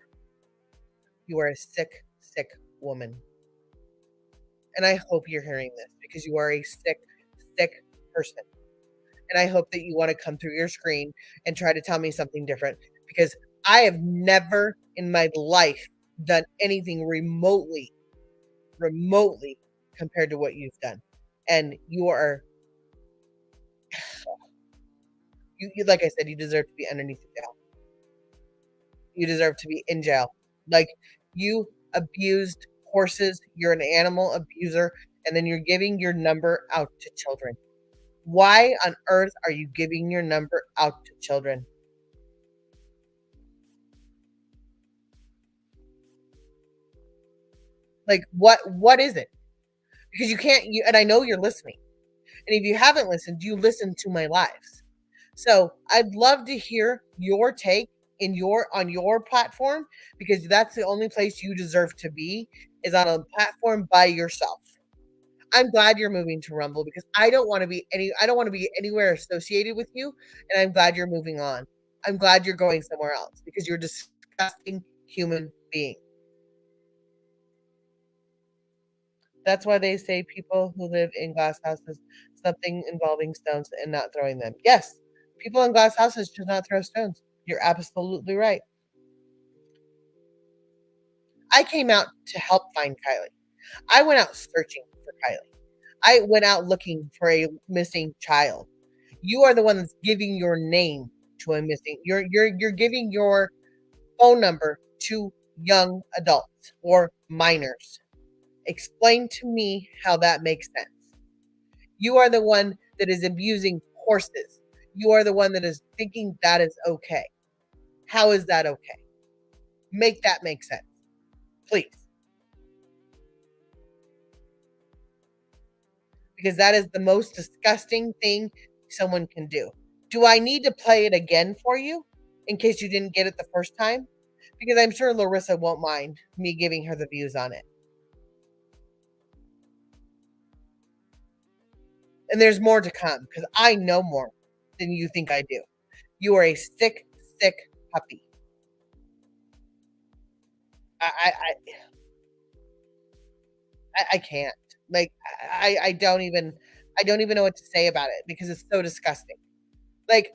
You are a sick, sick woman. And I hope you're hearing this because you are a sick, sick person. And I hope that you want to come through your screen and try to tell me something different because I have never in my life done anything remotely compared to what you've done. And you are, you like I said, you deserve to be underneath the jail. You deserve to be in jail. Like, you abused horses. You're an animal abuser. And then you're giving your number out to children. Why on earth are you giving your number out to children? Like, what is it? Because you can't, and I know you're listening. And if you haven't listened, you listen to my lives. So I'd love to hear your take on your platform, because that's the only place you deserve to be, is on a platform by yourself. I'm glad you're moving to Rumble because I don't want to be anywhere associated with you. And I'm glad you're moving on. I'm glad you're going somewhere else because you're a disgusting human being. That's why they say people who live in glass houses, something involving stones and not throwing them. Yes, people in glass houses should not throw stones. You're absolutely right. I came out to help find Kylie. I went out searching for Kylie. I went out looking for a missing child. You are the one that's giving your name to a missing. You're giving your phone number to young adults or minors. Explain to me how that makes sense. You are the one that is abusing horses. You are the one that is thinking that is okay. How is that okay? Make that make sense, please. Because that is the most disgusting thing someone can do. Do I need to play it again for you in case you didn't get it the first time? Because I'm sure Larissa won't mind me giving her the views on it. And there's more to come because I know more than you think I do. You are a sick, sick puppy. I can't. Like I don't even know what to say about it because it's so disgusting. Like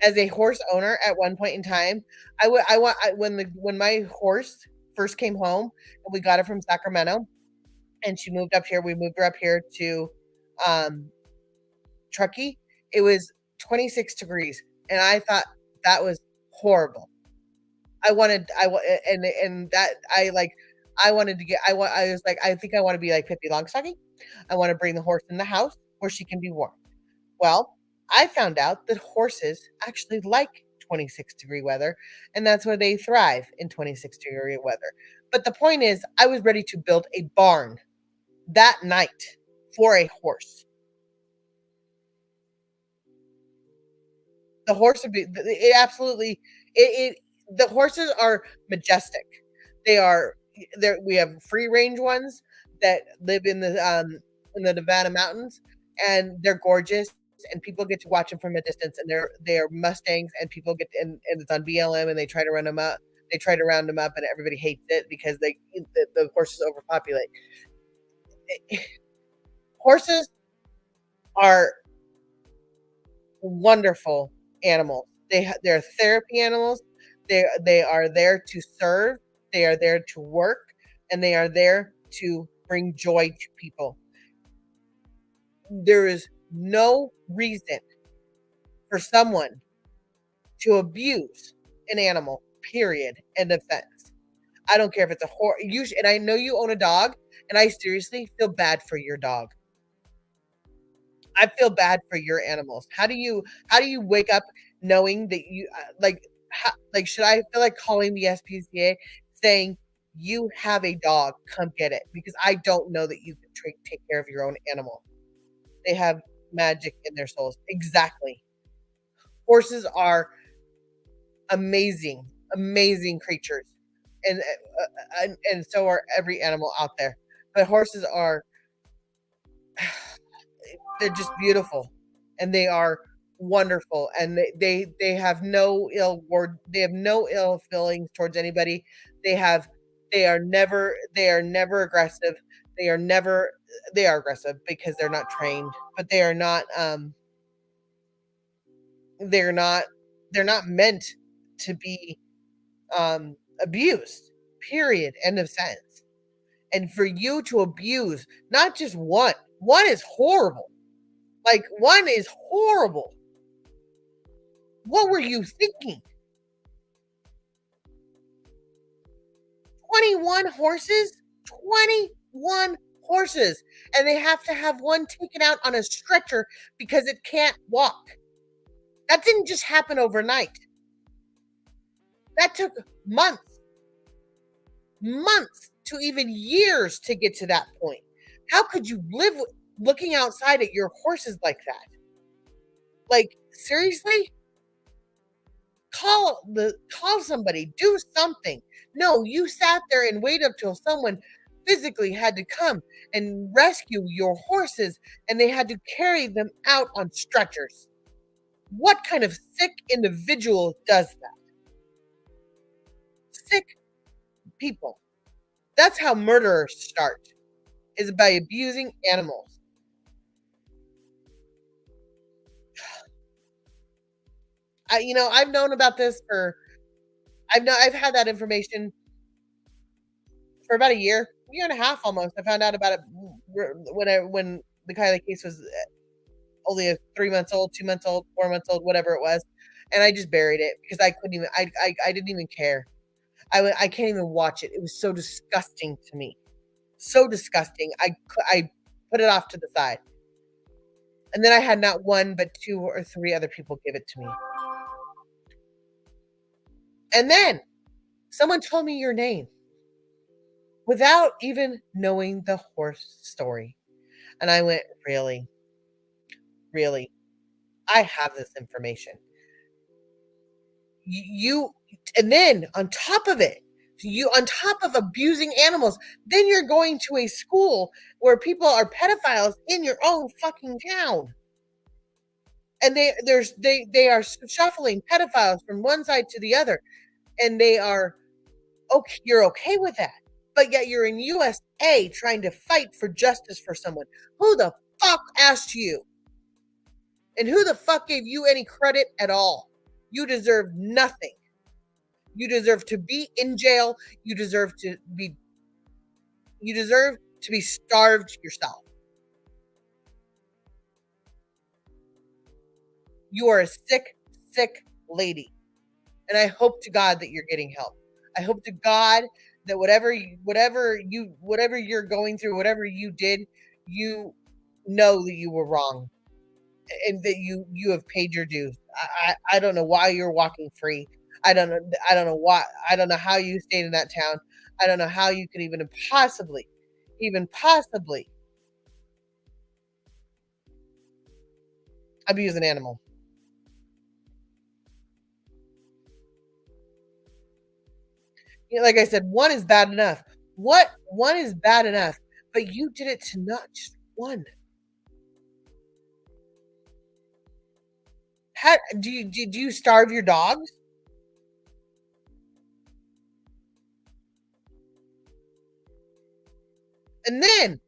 as a horse owner at one point in time, when my horse first came home and we got her from Sacramento and she moved up here, we moved her up here to Truckee. It was 26 degrees and I thought that was horrible. I wanted I think I want to be like Pippi Longstocking. I want to bring the horse in the house where she can be warm. Well, I found out that horses actually like 26-degree weather, and that's where they thrive, in 26-degree weather. But the point is, I was ready to build a barn that night for a horse. The horse would be it absolutely the horses are majestic. We have free range ones that live in the Nevada mountains, and they're gorgeous and people get to watch them from a distance, and they are Mustangs, and people get and it's on BLM, and they try to run them up. They try to round them up, and everybody hates it because the horses overpopulate. Horses are wonderful animals. They're therapy animals. They are there to serve. They are there to work, and they are there to bring joy to people. There is no reason for someone to abuse an animal, period, end of sentence. I don't care if it's a horse. And I know you own a dog, and I seriously feel bad for your dog. I feel bad for your animals. How do you wake up knowing that you should I feel like calling the SPCA saying you have a dog, come get it, because I don't know that you can take care of your own animal. They have magic in their souls. Exactly. Horses are amazing creatures, and so are every animal out there. But horses are they're just beautiful, and they are wonderful, and they have no ill word. They have no ill feelings towards anybody. They are never aggressive. They are aggressive because they're not trained, but they are not they're not meant to be abused, period, end of sentence. And for you to abuse not just one is horrible. Like, one is horrible. What were you thinking? 21 horses? 21 horses. And they have to have one taken out on a stretcher because it can't walk. That didn't just happen overnight. That took months to even years to get to that point. How could you live looking outside at your horses like that? Like, seriously? Call somebody, do something. No, you sat there and waited until someone physically had to come and rescue your horses, and they had to carry them out on stretchers. What kind of sick individual does that? Sick people. That's how murderers start, is by abusing animals. I've known about this I've had that information for about a year and a half almost. I found out about it when the Kylie case was only 3 months old, 2 months old, 4 months old, whatever it was, and I just buried it because I couldn't even. I didn't even care. I can't even watch it. It was so disgusting to me, so disgusting. I put it off to the side, and then I had not one but 2 or 3 other people give it to me. And then someone told me your name without even knowing the horse story. And I went, really? Really? I have this information. And then on top of it, You, on top of abusing animals, then you're going to a school where people are pedophiles in your own fucking town. And they are shuffling pedophiles from one side to the other, and they are okay. You're okay with that, but yet you're in USA trying to fight for justice for someone. Who the fuck asked you? And who the fuck gave you any credit at all? You deserve nothing. You deserve to be in jail. You deserve to be starved yourself. You are a sick, sick lady. And I hope to God that you're getting help. I hope to God that whatever you're going through, whatever you did, you know that you were wrong and that you have paid your dues. I don't know why you're walking free. I don't know why. I don't know how you stayed in that town. I don't know how you could even possibly abuse an animal. You know, like I said, one is bad enough. One is bad enough, but you did it to not just one. How do you starve your dogs? And then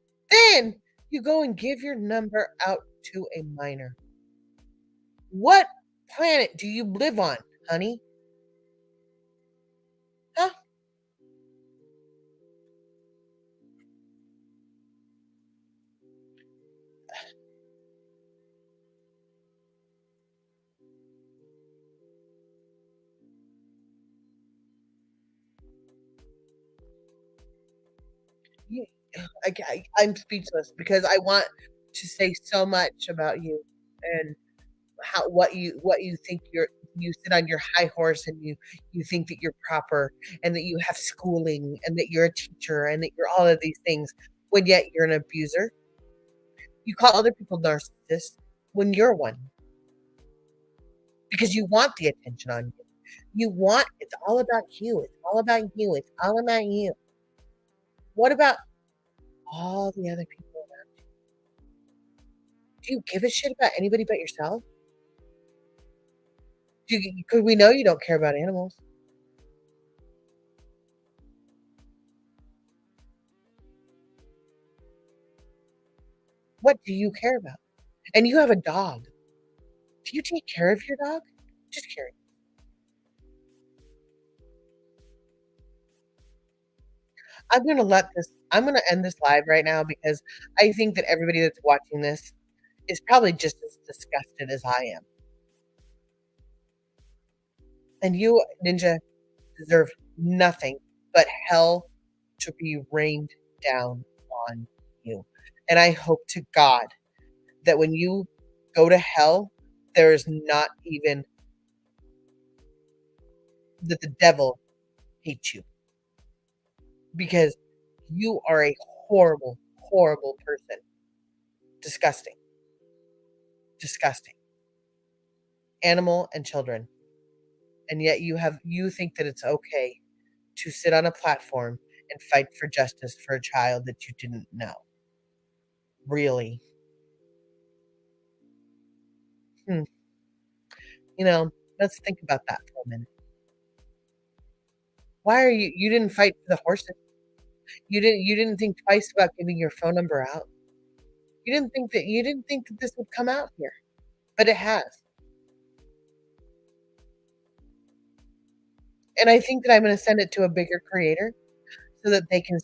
you go and give your number out to a minor. What planet do you live on, honey? Huh? I'm speechless because I want to say so much about you and what you think you sit on your high horse and you think that you're proper and that you have schooling and that you're a teacher and that you're all of these things when yet you're an abuser. You call other people narcissists when you're one because you want the attention on you. It's all about you. It's all about you. It's all about you. What about all the other people around you? Do you give a shit about anybody but yourself? Because we know you don't care about animals. What do you care about? And you have a dog. Do you take care of your dog? Just curious. I'm gonna end this live right now because I think that everybody that's watching this is probably just as disgusted as I am. And you, Ninja, deserve nothing but hell to be rained down on you. And I hope to God that when you go to hell, there is not even that the devil hates you. Because you are a horrible, horrible person. Disgusting. Disgusting. Animal and children. And yet you think that it's okay to sit on a platform and fight for justice for a child that you didn't know. Really? You know, let's think about that for a minute. Why are you didn't fight for the horses? You didn't think twice about giving your phone number out. You didn't think that this would come out here. But it has. And I think that I'm going to send it to a bigger creator so that they can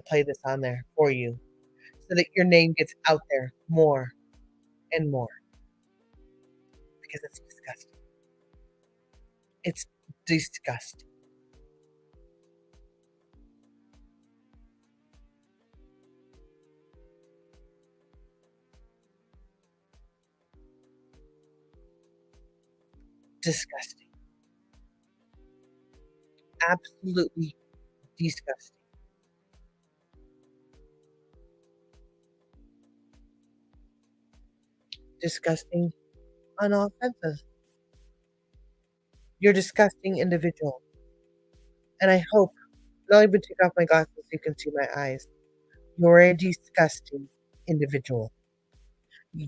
play this on there for you so that your name gets out there more and more because it's disgusting. It's disgusting. Disgusting. Absolutely disgusting. Disgusting on all senses. You're a disgusting individual. And I hope, and I'll even take off my glasses so you can see my eyes. You're a disgusting individual.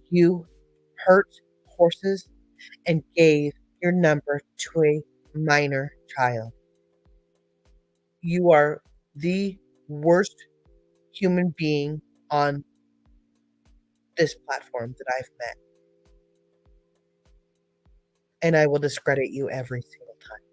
You hurt horses and gave your number to a minor child. You are the worst human being on this platform that I've met. And I will discredit you every single time.